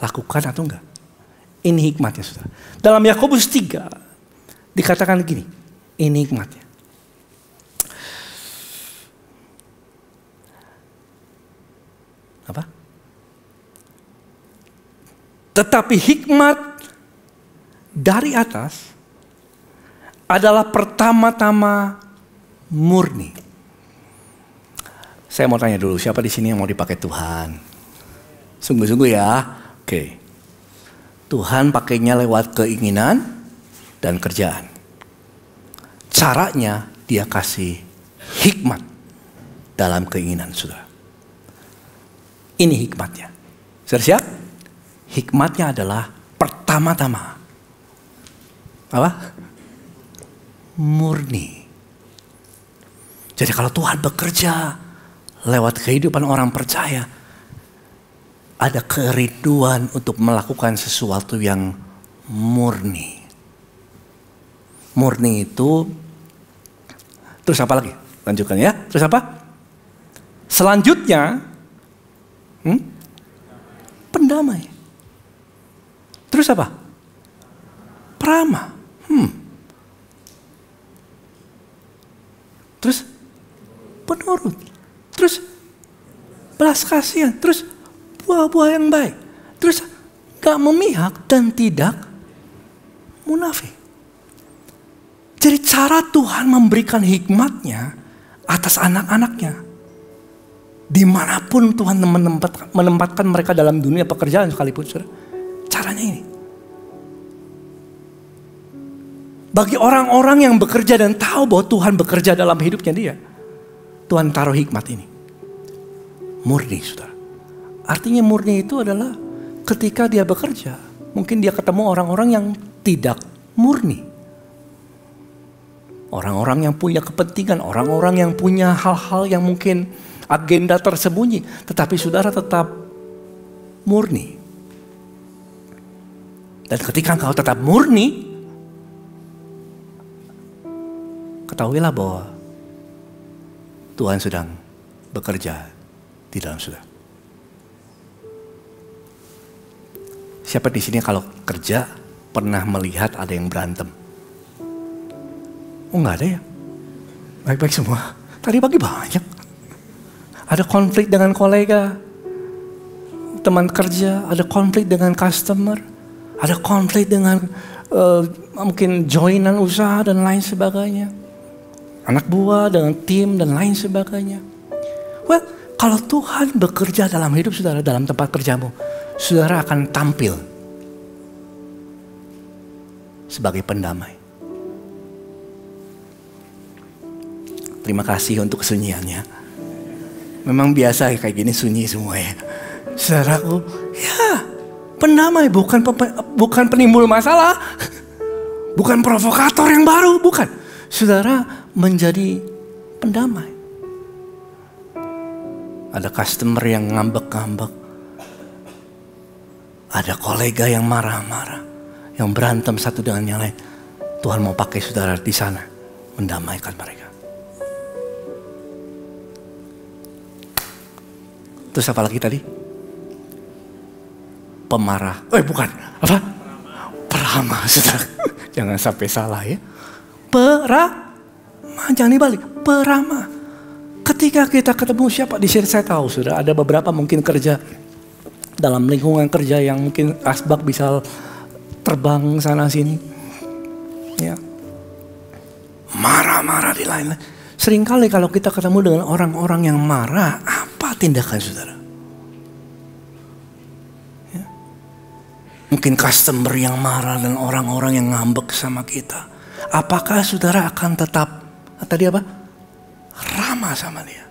Speaker 2: lakukan atau enggak. Ini hikmatnya, saudara. Dalam Yakobus 3 dikatakan gini, ini hikmatnya. Apa? Tetapi hikmat dari atas adalah pertama-tama murni. Saya mau tanya dulu, siapa di sini yang mau dipakai Tuhan? Sungguh-sungguh ya. Oke. Tuhan pakainya lewat keinginan dan kerjaan. Caranya dia kasih hikmat dalam keinginan saudara. Ini hikmatnya. Sudah siap? Hikmatnya adalah pertama-tama apa? Murni. Jadi kalau Tuhan bekerja lewat kehidupan orang percaya, ada kerinduan untuk melakukan sesuatu yang murni. Murni itu, terus apa lagi? Lanjutkan ya. Terus apa? Selanjutnya, pendamai. Terus apa? Peramah. Terus penurut. Terus belas kasihan. Terus buah-buah yang baik. Terus gak memihak dan tidak munafik. Jadi cara Tuhan memberikan hikmatnya atas anak-anaknya. Dimanapun Tuhan menempatkan mereka dalam dunia pekerjaan sekalipun. Caranya ini. Bagi orang-orang yang bekerja dan tahu bahwa Tuhan bekerja dalam hidupnya dia. Tuhan taruh hikmat ini. Murni, saudara. Artinya murni itu adalah ketika dia bekerja. Mungkin dia ketemu orang-orang yang tidak murni. Orang-orang yang punya kepentingan. Orang-orang yang punya hal-hal yang mungkin agenda tersembunyi. Tetapi saudara tetap murni. Dan ketika engkau tetap murni, ketahuilah bahwa Tuhan sedang bekerja di dalam saudara. Siapa di sini kalau kerja pernah melihat ada yang berantem? Oh, nggak ada ya? Baik-baik semua. Tadi pagi banyak. Ada konflik dengan kolega, teman kerja, ada konflik dengan customer, ada konflik dengan mungkin joinan usaha dan lain sebagainya. Anak buah dengan tim dan lain sebagainya. Well, kalau Tuhan bekerja dalam hidup saudara, dalam tempat kerjamu, saudara akan tampil sebagai pendamai. Terima kasih untuk kesunyiannya. Memang biasa ya kayak gini sunyi semua ya. Saudaraku, ya pendamai, bukan penimbul masalah. Bukan provokator yang baru, bukan. Saudara menjadi pendamai. Ada customer yang ngambek-ngambek. Ada kolega yang marah-marah. Yang berantem satu dengan yang lain. Tuhan mau pakai saudara di sana. Mendamaikan mereka. Terus apa lagi tadi? Pemarah. Bukan. Apa? Peramah, saudara. Jangan sampai salah ya. Peramah. Jangan dibalik. Peramah. Ketika kita ketemu siapa di sini, saya tahu sudah ada beberapa mungkin kerja dalam lingkungan kerja yang mungkin asbak bisa terbang sana sini. Ya. Marah-marah di lain-lain. Seringkali kalau kita ketemu dengan orang-orang yang marah, apa tindakan saudara? Ya. Mungkin customer yang marah dan orang-orang yang ngambek sama kita. Apakah saudara akan tetap, tadi apa? Ramah sama dia.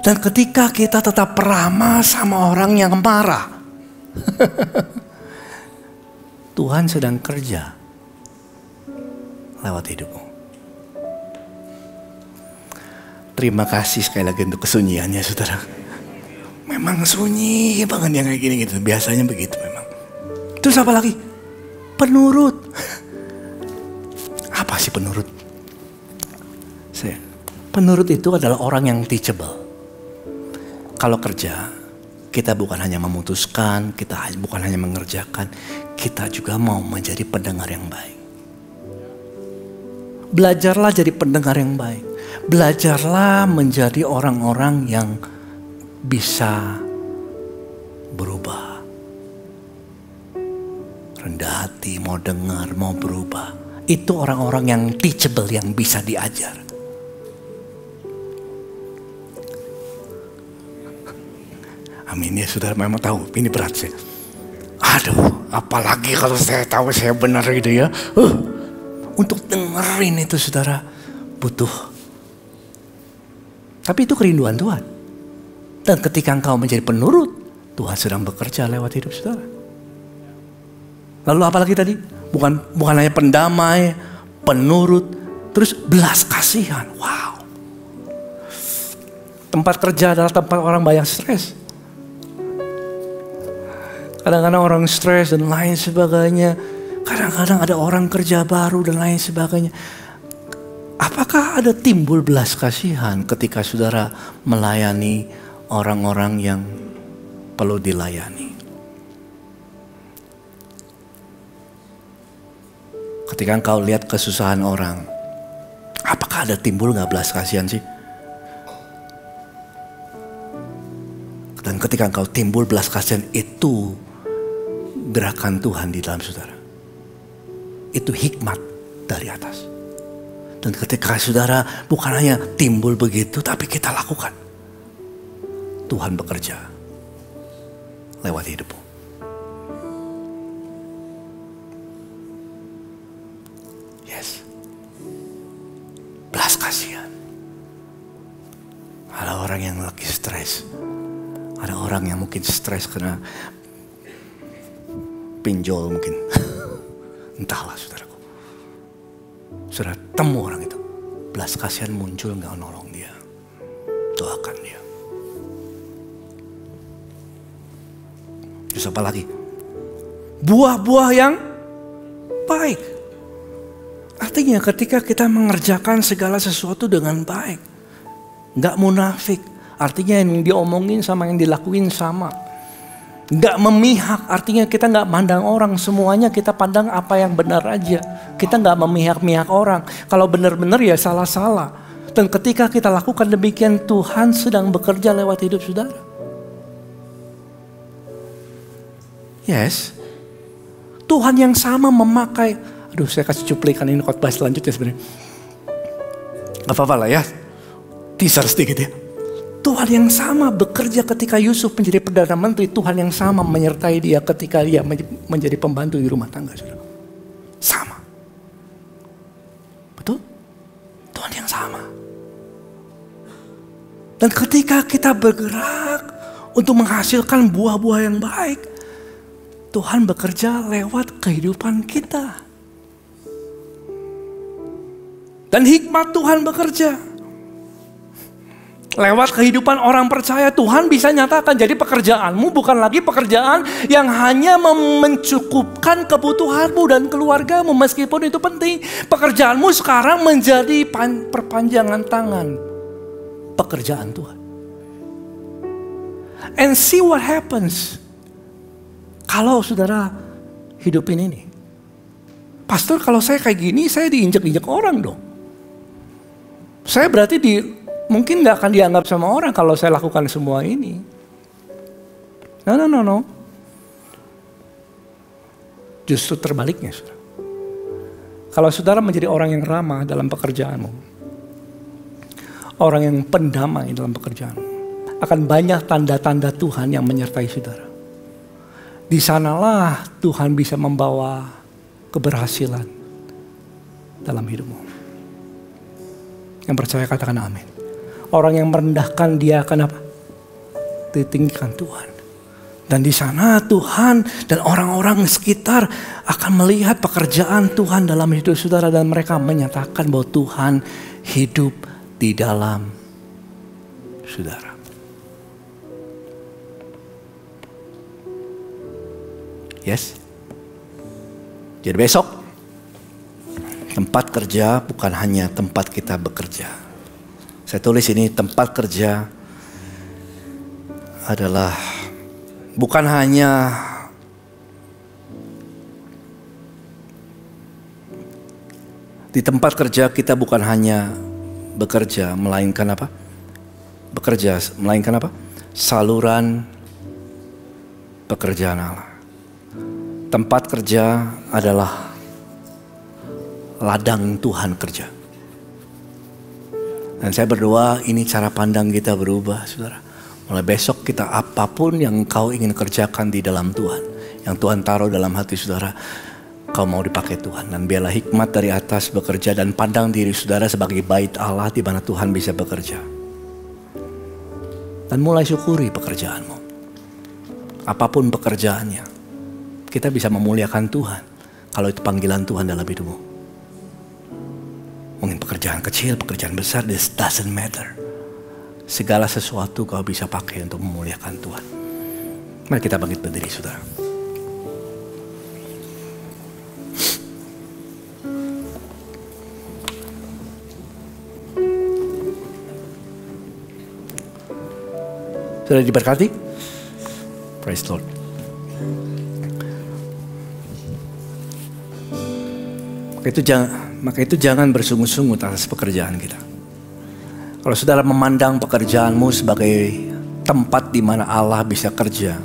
Speaker 2: Dan ketika kita tetap ramah sama orang yang marah, Tuhan sedang kerja lewat hidupmu. Terima kasih sekali lagi untuk kesunyiannya saudara. Memang sunyi banget yang kayak gini gitu. Biasanya begitu memang. Terus apa lagi? Penurut. Apa sih penurut? Penurut itu adalah orang yang teachable. Kalau kerja, kita bukan hanya memutuskan, kita bukan hanya mengerjakan, kita juga mau menjadi pendengar yang baik. Belajarlah jadi pendengar yang baik. Belajarlah menjadi orang-orang yang bisa berubah. Rendah hati, mau dengar, mau berubah. Itu orang-orang yang teachable, yang bisa diajar. Amin ya saudara, memang tahu ini berat sih. Aduh, apalagi kalau saya tahu saya benar gitu ya. Untuk dengerin itu saudara butuh. Tapi itu kerinduan Tuhan. Dan ketika engkau menjadi penurut, Tuhan sedang bekerja lewat hidup saudara. Lalu apalagi tadi? Bukan hanya pendamai, penurut, terus belas kasihan. Wow. Tempat kerja adalah tempat orang banyak stres. Kadang-kadang orang stres dan lain sebagainya. Kadang-kadang ada orang kerja baru dan lain sebagainya. Apakah ada timbul belas kasihan ketika saudara melayani orang-orang yang perlu dilayani? Ketika engkau lihat kesusahan orang, apakah ada timbul gak belas kasihan sih? Dan ketika engkau timbul belas kasihan, itu gerakan Tuhan di dalam saudara. Itu hikmat dari atas. Dan ketika saudara bukan hanya timbul begitu, tapi kita lakukan. Tuhan bekerja lewat hidupmu. Yes. Belas kasihan. Ada orang yang lagi stres. Ada orang yang mungkin stres karena pinjol mungkin. Entahlah saudaraku. Saudara temu orang itu. Belas kasihan muncul, gak nolong dia. Doakan dia. Terus apa lagi? Buah-buah yang baik. Artinya ketika kita mengerjakan segala sesuatu dengan baik. Gak munafik. Artinya yang diomongin sama yang dilakuin sama. Gak memihak, artinya kita gak pandang orang. Semuanya kita pandang apa yang benar aja. Kita gak memihak-mihak orang. Kalau benar-benar ya salah-salah. Dan ketika kita lakukan demikian, Tuhan sedang bekerja lewat hidup saudara. Yes. Tuhan yang sama memakai. Aduh, saya kasih cuplikan ini khotbah selanjutnya sebenarnya. Gak apa-apa lah ya. Teaser sedikit ya. Tuhan yang sama bekerja ketika Yusuf menjadi Perdana Menteri. Tuhan yang sama menyertai dia ketika dia menjadi pembantu di rumah tangga. Saudara. Sama. Betul? Tuhan yang sama. Dan ketika kita bergerak untuk menghasilkan buah-buah yang baik, Tuhan bekerja lewat kehidupan kita. Dan hikmat Tuhan bekerja. Lewat kehidupan orang percaya, Tuhan bisa nyatakan. Jadi pekerjaanmu bukan lagi pekerjaan yang hanya mencukupkan kebutuhanmu dan keluargamu. Meskipun itu penting. Pekerjaanmu sekarang menjadi perpanjangan tangan pekerjaan Tuhan. And see what happens. Kalau saudara hidupin ini. Pastor, kalau saya kayak gini, saya diinjak-injak orang dong. Saya berarti mungkin gak akan dianggap sama orang kalau saya lakukan semua ini. No. Justru terbaliknya, saudara. Kalau saudara menjadi orang yang ramah dalam pekerjaanmu, orang yang pendamai dalam pekerjaanmu, akan banyak tanda-tanda Tuhan yang menyertai saudara. Di sanalah Tuhan bisa membawa keberhasilan dalam hidupmu. Yang percaya katakan amin. Orang yang merendahkan dia akan apa? Ditinggikan Tuhan. Dan di sana Tuhan dan orang-orang sekitar akan melihat pekerjaan Tuhan dalam hidup saudara. Dan mereka menyatakan bahwa Tuhan hidup di dalam saudara. Yes. Jadi besok tempat kerja bukan hanya tempat kita bekerja. Saya tulis ini, tempat kerja adalah bukan hanya di tempat kerja kita bukan hanya bekerja, melainkan apa? Bekerja, melainkan apa? Saluran pekerjaan Allah. Tempat kerja adalah ladang Tuhan kerja. Dan saya berdoa ini cara pandang kita berubah, saudara. Mulai besok kita apapun yang Engkau ingin kerjakan di dalam Tuhan, yang Tuhan taruh dalam hati saudara, Kau mau dipakai Tuhan. Dan biarlah hikmat dari atas bekerja dan pandang diri saudara sebagai bait Allah di mana Tuhan bisa bekerja. Dan mulai syukuri pekerjaanmu. Apapun pekerjaannya, kita bisa memuliakan Tuhan kalau itu panggilan Tuhan dalam hidupmu. Mungkin pekerjaan kecil, pekerjaan besar, this doesn't matter. Segala sesuatu kau bisa pakai untuk memuliakan Tuhan. Mari kita bangkit berdiri saudara. Sudah diberkati? Praise Lord. Maka itu jangan bersungguh-sungguh atas pekerjaan kita. Kalau saudara memandang pekerjaanmu sebagai tempat di mana Allah bisa kerja,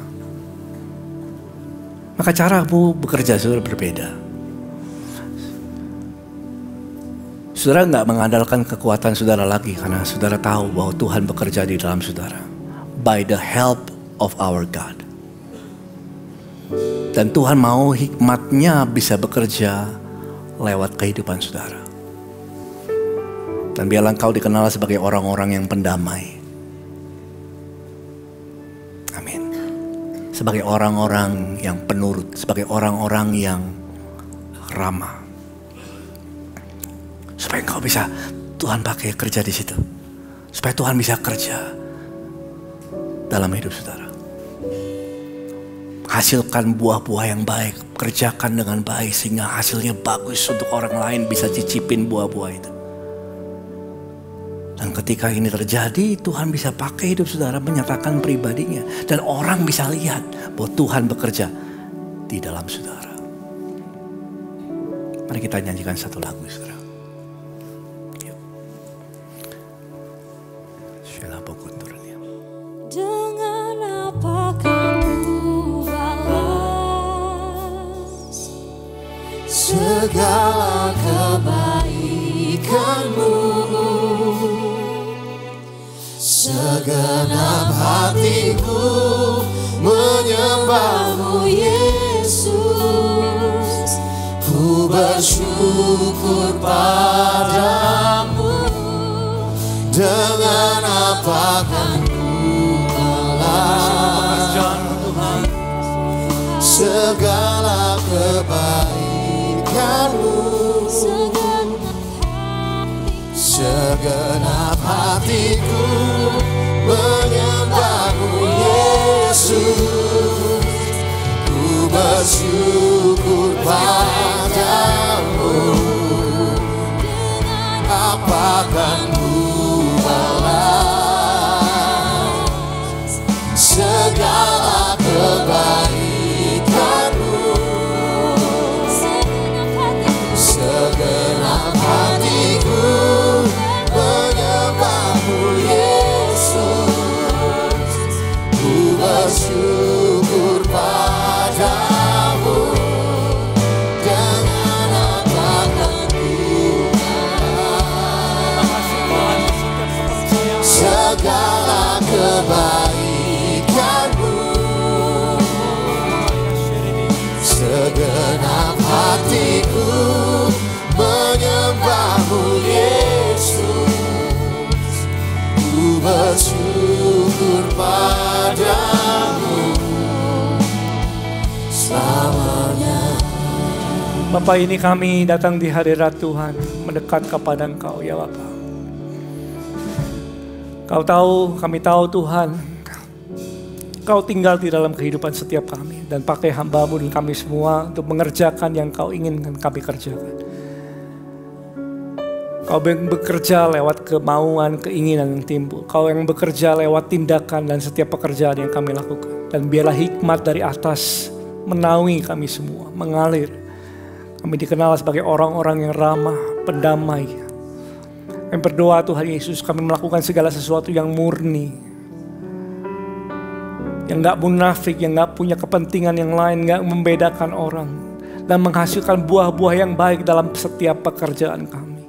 Speaker 2: maka caramu bekerja saudara berbeda. Saudara nggak mengandalkan kekuatan saudara lagi karena saudara tahu bahwa Tuhan bekerja di dalam saudara. By the help of our God. Dan Tuhan mau hikmatnya bisa bekerja lewat kehidupan saudara. Dan biarlah engkau dikenal sebagai orang-orang yang pendamai. Amin. Sebagai orang-orang yang penurut, sebagai orang-orang yang ramah. Supaya engkau bisa Tuhan pakai kerja di situ. Supaya Tuhan bisa kerja dalam hidup saudara. Hasilkan buah-buah yang baik, kerjakan dengan baik sehingga hasilnya bagus untuk orang lain bisa cicipin buah-buah itu. Dan ketika ini terjadi, Tuhan bisa pakai hidup saudara menyatakan pribadinya. Dan orang bisa lihat bahwa Tuhan bekerja di dalam saudara. Mari kita nyanyikan satu lagu saudara.
Speaker 3: Dengan apa kan ku balas segala kebaikanmu? Segenap hatiku menyembahmu Yesus. Ku bersyukur padamu. Dengan apa kan segala kebaikanmu, segenap hatiku menyembahmu Yesus. Ku bersyukur padamu. Apakan ku balas segala kebaikanmu? Segenap hatiku menyembahmu Yesus. Ku bersyukur padamu. Dengan apa kan ku balas segala kebaikanmu? Segenap hatiku menyembahmu Yesus. Ku bersyukur padamu selamanya.
Speaker 2: Bapa, ini kami datang di hadirat Tuhan, mendekat kepada Engkau ya Bapa. Kau tahu, kami tahu Tuhan, Kau tinggal di dalam kehidupan setiap kami. Dan pakai hamba-Mu dan kami semua untuk mengerjakan yang Kau inginkan kami kerjakan. Kau yang bekerja lewat kemauan, keinginan yang timbul. Kau yang bekerja lewat tindakan dan setiap pekerjaan yang kami lakukan. Dan biarlah hikmat dari atas menaungi kami semua, mengalir. Kami dikenal sebagai orang-orang yang ramah, pendamai. Kami berdoa Tuhan Yesus, kami melakukan segala sesuatu yang murni. Yang gak munafik, yang gak punya kepentingan yang lain, gak membedakan orang. Dan menghasilkan buah-buah yang baik dalam setiap pekerjaan kami.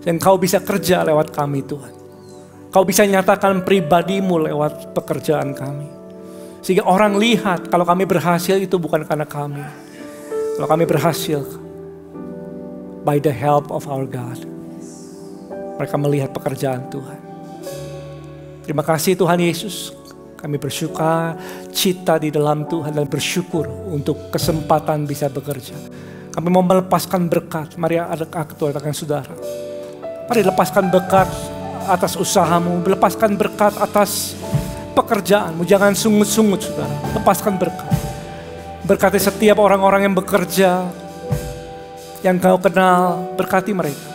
Speaker 2: Dan Kau bisa kerja lewat kami Tuhan. Kau bisa nyatakan pribadimu lewat pekerjaan kami. Sehingga orang lihat kalau kami berhasil itu bukan karena kami. Kalau kami berhasil by the help of our God. Mereka melihat pekerjaan Tuhan. Terima kasih Tuhan Yesus. Kami bersuka cita di dalam Tuhan dan bersyukur untuk kesempatan bisa bekerja. Kami mau melepaskan berkat. Mari ada ketua rekan saudara. Mari lepaskan berkat atas usahamu. Lepaskan berkat atas pekerjaanmu. Jangan sungut-sungut saudara. Lepaskan berkat. Berkati setiap orang-orang yang bekerja. Yang kau kenal. Berkati mereka.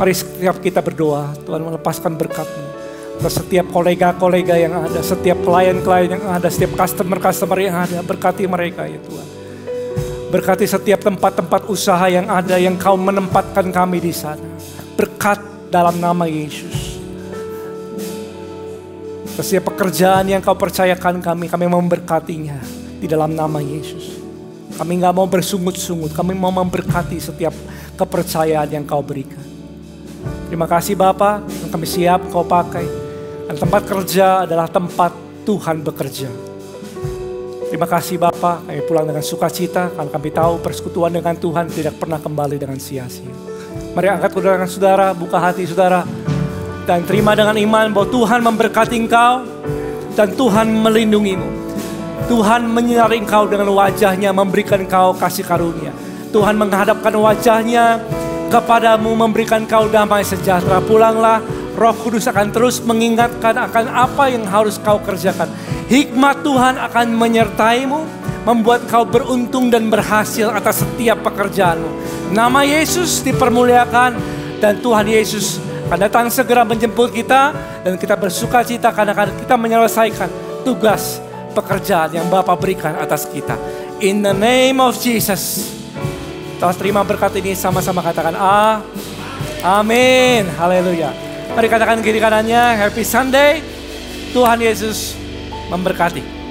Speaker 2: Mari setiap kita berdoa. Tuhan melepaskan berkat-Mu. Setiap kolega-kolega yang ada, setiap klien-klien yang ada, setiap customer-customer yang ada, berkati mereka ya Tuhan. Berkati setiap tempat-tempat usaha yang ada, yang Kau menempatkan kami di sana. Berkat dalam nama Yesus. Setiap pekerjaan yang Kau percayakan kami memberkatinya di dalam nama Yesus. Kami gak mau bersungut-sungut, kami mau memberkati setiap kepercayaan yang Kau berikan. Terima kasih Bapa, yang kami siap Kau pakai. Dan tempat kerja adalah tempat Tuhan bekerja. Terima kasih Bapa, kami pulang dengan sukacita karena kami tahu persekutuan dengan Tuhan tidak pernah kembali dengan sia-sia. Mari angkat kedua tangan saudara, buka hati saudara, dan terima dengan iman bahwa Tuhan memberkati engkau dan Tuhan melindungimu. Tuhan menyinari engkau dengan wajahnya, memberikan engkau kasih karunia. Tuhan menghadapkan wajahnya kepadamu, memberikan kau damai sejahtera. Pulanglah, Roh Kudus akan terus mengingatkan akan apa yang harus kau kerjakan. Hikmat Tuhan akan menyertaimu, membuat kau beruntung dan berhasil atas setiap pekerjaanmu. Nama Yesus dipermuliakan dan Tuhan Yesus akan datang segera menjemput kita. Dan kita bersukacita karena kita menyelesaikan tugas pekerjaan yang Bapa berikan atas kita. In the name of Jesus. Kita terima berkat ini sama-sama katakan amin. Haleluya. Mari katakan kiri kanannya, Happy Sunday. Tuhan Yesus memberkati.